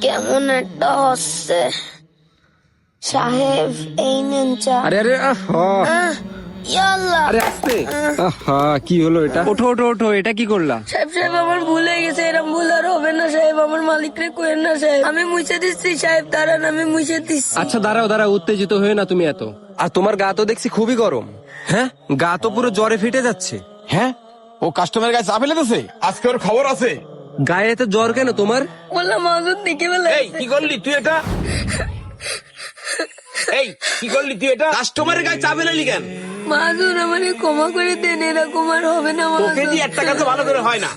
কেমন একটা হচ্ছে। সাহেব এই নেন চা। আরে আরে ইয়াল্লাহ। আরে আস্তে। কি হলো এটা? ওঠো ওঠো ওঠো, এটা কি করলা? সাহেব সাহেব আমার ভুল হয়ে গেছে, এরকম ভুল আর হবে না সাহেব। আমার মালিক রে কোয়েন না সাহেব, আমি মুছে দিচ্ছি সাহেব, দাঁড়ান আমি মুছে দিচ্ছি। আচ্ছা দাঁড়াও দাঁড়াও, উত্তেজিত হয়ে না তুমি এত। আর তোমার গা তো দেখছি খুবই গরম। হ্যাঁ, গা তো পুরো জ্বরে ফেটে যাচ্ছে। হ্যাঁ, ও কাস্টমার গায়ে চা ফেলে দিছে। আজকে ওর খবর আছে। গায়ে এত জ্বর কেন তোমার? বললাম মাহুন দেখে ফেলে। এই কি করলি তুই এটা? এই কি করলি তুই এটা? কাস্টমারের গায়ে চা ফেলালি কেন? মাহুন আমাকে ক্ষমা করে দেন, এরকম আর হবে না তোকে মাহুন। দিয়ে একটা কাজ ভালো করে হয় না।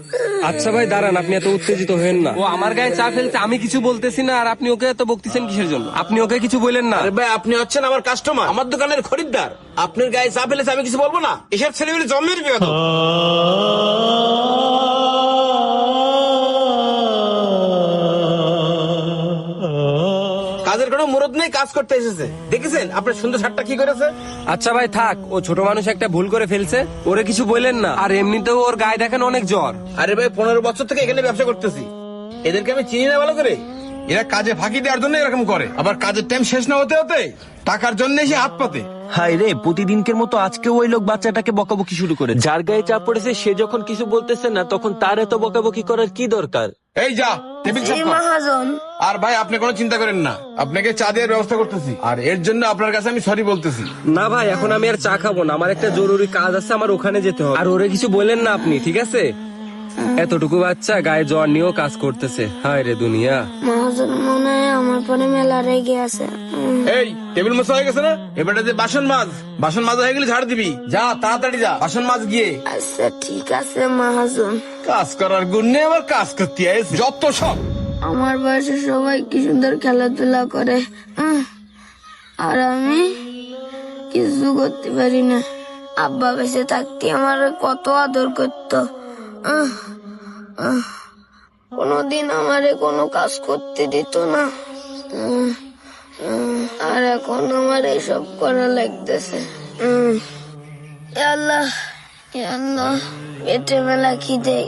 আচ্ছা ভাই দাঁড়ান, আপনি এত উত্তেজিত হয়েন না। ও আমার গায়ে চা ফেলছে, আমি কিছু বলতেছি না, আর আপনি ওকে এত বকতেছেন কিসের জন্য? আপনি ওকে কিছু বললেন না। আরে ভাই, আপনি হচ্ছেন আমার কাস্টমার, আমার দোকানের খরিদ্দার। আপনার গায়ে চা ফেলেছে, আমি কিছু বলবো না? এসব ছেলেগুলো জন্মের বিগত। কাজের কোনো মুরদ নেই, কাজ করতে এসেছে। দেখেছেন আপনার সুন্দর শার্টটা কি করেছে? আচ্ছা ভাই থাক, ও ছোট মানুষ একটা ভুল করে ফেলছে, ওরে কিছু বললেন না। আর এমনিতেও ওর গায়ে দেখেন অনেক জ্বর। আরে ভাই, 15 বছর থেকে এখানে ব্যবসা করতেছি, এদেরকে আমি চিনি না ভালো করে। এরা কাজে ফাঁকি দেওয়ার জন্য এরকম করে, আবার কাজের টাইম শেষ না হতে হতে টাকার জন্য এসে হাত পাতে। হাই রে, প্রতিদিনকের মতো আজকে ওই লোক বাচ্চাটাকে বকাবকি শুরু করে। যার গায়ে চাপ পড়েছে সে যখন কিছু বলতেছে না, তখন তার এত বকাবকি করার কি দরকার? এই যা, টেবিল সাফ কর। মহাজন আর ভাই, আপনি কোনো চিন্তা করেন না, আপনাকে চা দেওয়ার ব্যবস্থা করতেছি, আর এর জন্য আপনার কাছে আমি সরি বলতেছি। না ভাই, এখন আমি আর চা খাবো না, আমার একটা জরুরি কাজ আছে, আমার ওখানে যেতে হবে। আর ওরে কিছু বললেন না আপনি, ঠিক আছে? এতটুকু বাচ্চা গায়ে জ্বর নিয়েও কাজ করতেছে। হায় রে দুনিয়া। মহাজন মনে হয় আমার পরে মেলা রেগে আছে। এই টেবিল মোছা হয়ে গেছে না? এবারে যে বাসন মাজ হয়ে গেলে ঝাড় দিবি। যা তাড়াতাড়ি যা, বাসন মাজ গিয়ে। আচ্ছা ঠিক আছে মহাজন। কাজ করার গুণ নেই, আবার কাজ করতে আইছে যত সব। আমার বয়সে সবাই কি সুন্দর খেলাধুলা করে, আর আমি কিছু করতে পারি না। আব্বা বেঁচে থাকতে আমার কত আদর করতো। কোনদিন আমারে কোনো কাজ করতে দিত না, আর এখন আমার এইসব করা লাগতেছে। আল্লাহ আল্লাহ, পেটে মেলা খিদে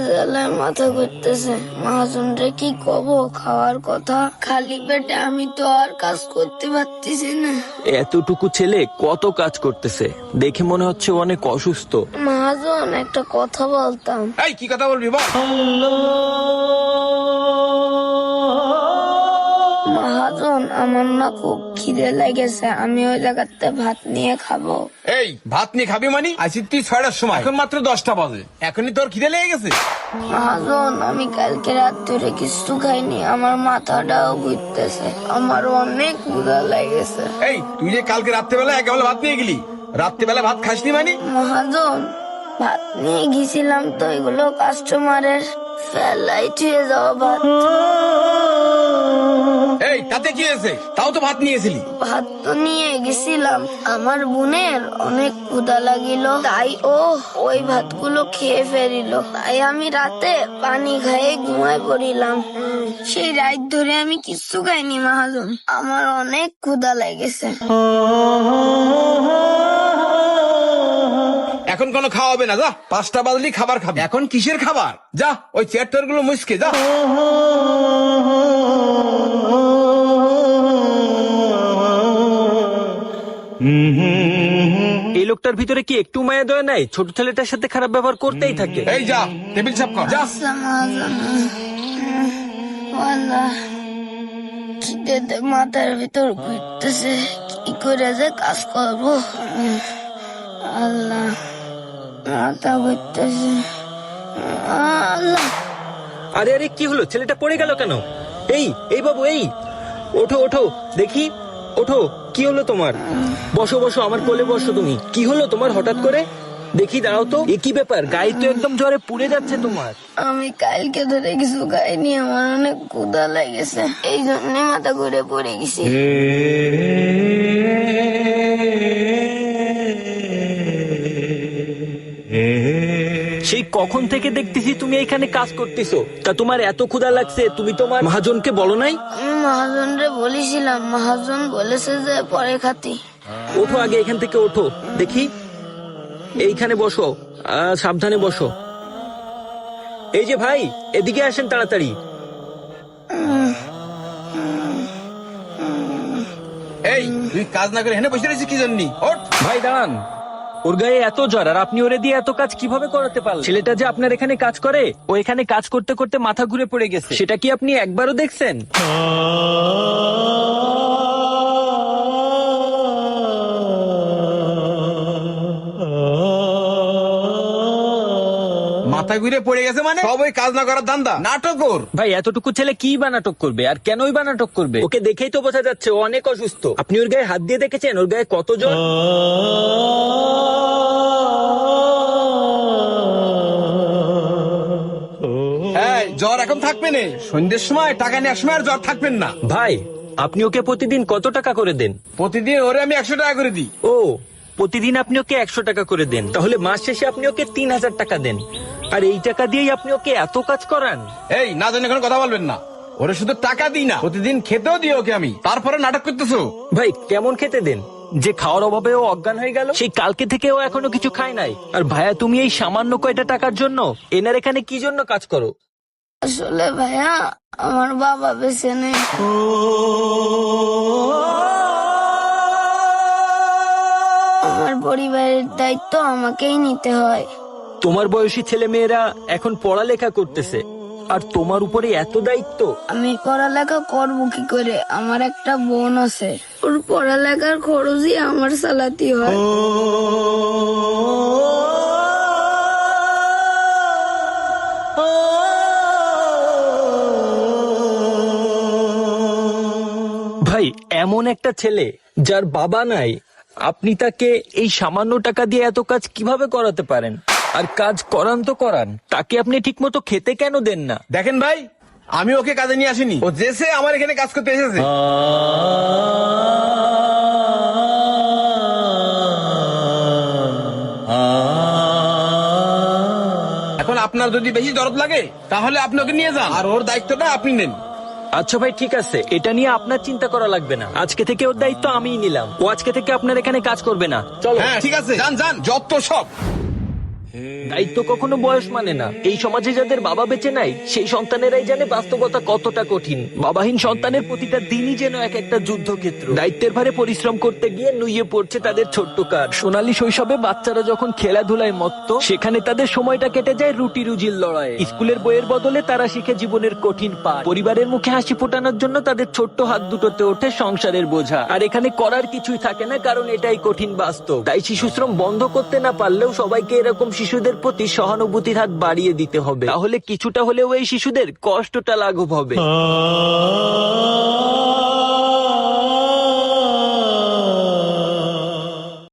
জ্বালায় মাথা করতেছে। মহাজন রে কি কব খাওয়ার কথা, খালি পেটে আমি তো আর কাজ করতে পারতেছি না। এতটুকু ছেলে কত কাজ করতেছে, দেখে মনে হচ্ছে অনেক অসুস্থ। মহাজন একটা কথা বলতাম। এই কি কথা বলবি বল। মহাজন আমার না খুব খিদে লেগেছে, আমি ওই জায়গাতে ভাত নিয়ে খাবো। এই ভাত নিয়ে খাবি মানে? আছি তুই 6টার সময়, এখন মাত্র 10টা বাজে, এখনই তোর খিদে লেগে গেছে? মহাজন আমি কালকে রাত ধরে কিছু খাইনি, আমার মাথাটাও ঘুরতেছে, আমার অনেক ক্ষুধা লেগেছে। এই তুই যে কালকে রাত্রেবেলা একেবেলা ভাত নিয়ে গেলি, রাত্রেবেলা ভাত খাসনি মানে? মহাজন ভাত নিয়ে গেছিলাম তো, এগুলো কাস্টমারের ফেলাই ছুঁয়ে যাওয়া ভাত। এই তাতে কি হয়েছে? তাও তো ভাত নিয়েছিলি। ভাত তো নিয়ে গেছিলাম, আমার বোনের অনেক ক্ষুধা লাগিল, তাই ও ওই ভাতগুলো খেয়ে ফেরিল, তাই আমি রাতে পানি খাইয়ে ঘুমায় পড়িলাম। সেই রাত ধরে আমি কিচ্ছু খাইনি মহাজন, আমার অনেক ক্ষুধা লেগেছে। এখন কোনো খাওয়া হবে না, যা 5টা বাজলি খাবার খাবি। এখন কিসের খাবার? যা ওই চেয়ার টেয়ার গুলো মুছকে যা। এই লোকটার ভিতরে কি একটু মায়া দয়া নাই? ছোট ছেলেটার সাথে খারাপ ব্যবহার করতেই থাকে। এই যা, টেবিল সাফ কর যা। আচ্ছা মহাজন, আল্লাহ খিদেতে মাথার ভিতর ঘুরতেছে, কি করে যে কাজ করবো। আল্লাহ মাথা ঘুরতেছে, আল্লাহ। আরে আরে, কি হলো? ছেলেটা পড়ে গেল কেন? এই বাবু, এই ওঠো ওঠো দেখি, ওঠো। কি হলো তোমার? বসো বসো, আমার কোলে বসো। তুমি কি হলো তোমার হঠাৎ করে? দেখি দাঁড়াও তো, এ কি ব্যাপার? গায়ে তো একদম জ্বরে পুড়ে যাচ্ছে তোমার। আমি কালকে ধরে কিছু খাইনি, আমার অনেক ক্ষুধা লেগেছে, এই জন্য মাথা ঘুরে পড়ে গেছি। সেই কখন থেকে দেখতেছি তুমি এখানে কাজ করতেছো, তা তোমার এত ক্ষুধা লাগছে, তুমি তোমার মহাজনকে বলো নাই? আমি মহাজন রে বলেছিলাম, মহাজন বলেছে যে পরে খাতি। ওঠো আগে এখান থেকে, ওঠো দেখি। এইখানে বসো, সাবধানে বসো। এই যে ভাই, এদিকে আসেন তাড়াতাড়ি। এই তুই কাজ না করে হেনে বসে রয়েছিস কি জন্য? ওঠ। ভাই দাঁড়ান, ওর গায়ে এত জ্বর আর আপনি ওরে দিয়ে এত কাজ কিভাবে করাতে পারলেন? ছেলেটা যে আপনার এখানে কাজ করে, ও এখানে কাজ করতে করতে মাথা ঘুরে পড়ে গেছে, সেটা কি আপনি একবারও দেখছেন? মাথা ঘুরে পড়ে গেছে মানে? সব ওই কাজ না করার ধান্দা, নাটক ওর। ভাই এতটুকু ছেলে কি বা নাটক করবে, আর কেনই বা নাটক করবে? ওকে দেখেই তো বোঝা যাচ্ছে ও অনেক অসুস্থ। আপনি ওর গায়ে হাত দিয়ে দেখেছেন ওর গায়ে কত জ্বর? এই জ্বর এখন থাকবে না, সন্ধ্যের সময় টাকা নেওয়ার সময় আর জ্বর থাকবেন না। ভাই আপনি ওকে প্রতিদিন কত টাকা করে দেন? প্রতিদিন ওরে আমি 100 টাকা করে দিই। ও, প্রতিদিন আপনি ওকে 100 টাকা করে দেন, তাহলে মাস শেষে আপনি ওকে 3000 টাকা দেন, আর এই টাকা দিয়েই আপনি ওকে এত কাজ করান? এই না জানি কোনো কথা বলবেন না, ওরে শুধু টাকা দিই না, প্রতিদিন খেতেও দিই ওকে আমি, তারপরে নাটক করতেছো। ভাই কেমন খেতে দেন যে খাওয়ার অভাবে ও অজ্ঞান হয়ে গেল? সেই কালকে থেকে ও এখনো কিছু খায় নাই। আর ভাইয়া তুমি এই সামান্য কয়টা টাকার জন্য এনার এখানে কি জন্য কাজ করো? আসলে ভাইয়া আমার বাবা বেঁচে নেই। আমার পরিবারের দায়িত্ব আমাকেই নিতে হয়। তোমার বয়সী ছেলে মেয়েরা এখন পড়ালেখা করতেছে, আর তোমার উপরে এত দায়িত্ব? আমি পড়ালেখা করবো কি করে? আমার একটা বোন আছে, ওর পড়ালেখার খরচই আমার চালাতে হয়। ভাই এমন একটা ছেলে যার বাবা নাই, আপনি তাকে এই সামান্য টাকা দিয়ে এত কাজ কিভাবে করাতে পারেন? আর কাজ করান তো করান, তাকে আপনি ঠিক মতো খেতে কেন দেন না? দেখেন ভাই, আমি ওকে কাজে নিয়ে আসিনি, ও যেসে আমার এখানে কাজ করতে এসেছে। এখন আপনার যদি বেশি দরদ লাগে তাহলে আপনি ওকে নিয়ে যান, আর ওর দায়িত্বটা আপনি নেন। আচ্ছা ভাই ঠিক আছে, এটা নিয়ে আপনার চিন্তা করা লাগবে না, আজকে থেকে ওর দায়িত্ব আমিই নিলাম। ও আজকে থেকে আপনার এখানে কাজ করবে না। চলো। হ্যাঁ ঠিক আছে, যান যান, যত সব। দায়িত্ব কখনো বয়স মানে না। এই সমাজে যাদের বাবা বেঁচে নাই সেই সন্তানেরাই জানে বাস্তবতা কতটা কঠিন। বাবাহীন সন্তানের প্রতিটা দিনই যেন এক একটা যুদ্ধক্ষেত্র। দায়িত্বের ভারে পরিশ্রম করতে গিয়ে নুইয়ে পড়ছে তাদের ছোট্ট কাজ। সোনালী শৈশবে বাচ্চারা যখন খেলাধুলায় মত্ত, সেখানে তাদের সময়টা কেটে যায় রুটি রুজির লড়াইয়ে। স্কুলের বইয়ের বদলে তারা শিখে জীবনের কঠিন পাঠ। পরিবারের মুখে হাসি ফোটানোর জন্য তাদের ছোট্ট হাত দুটোতে ওঠে সংসারের বোঝা। আর এখানে করার কিছুই থাকে না, কারণ এটাই কঠিন বাস্তব। তাই শিশুশ্রম বন্ধ করতে না পারলেও সবাইকে এরকম শিশুদের প্রতি সহানুভূতির হাত বাড়িয়ে দিতে হবে, তাহলে কিছুটা হলেও এই শিশুদের কষ্টটা লাঘব হবে।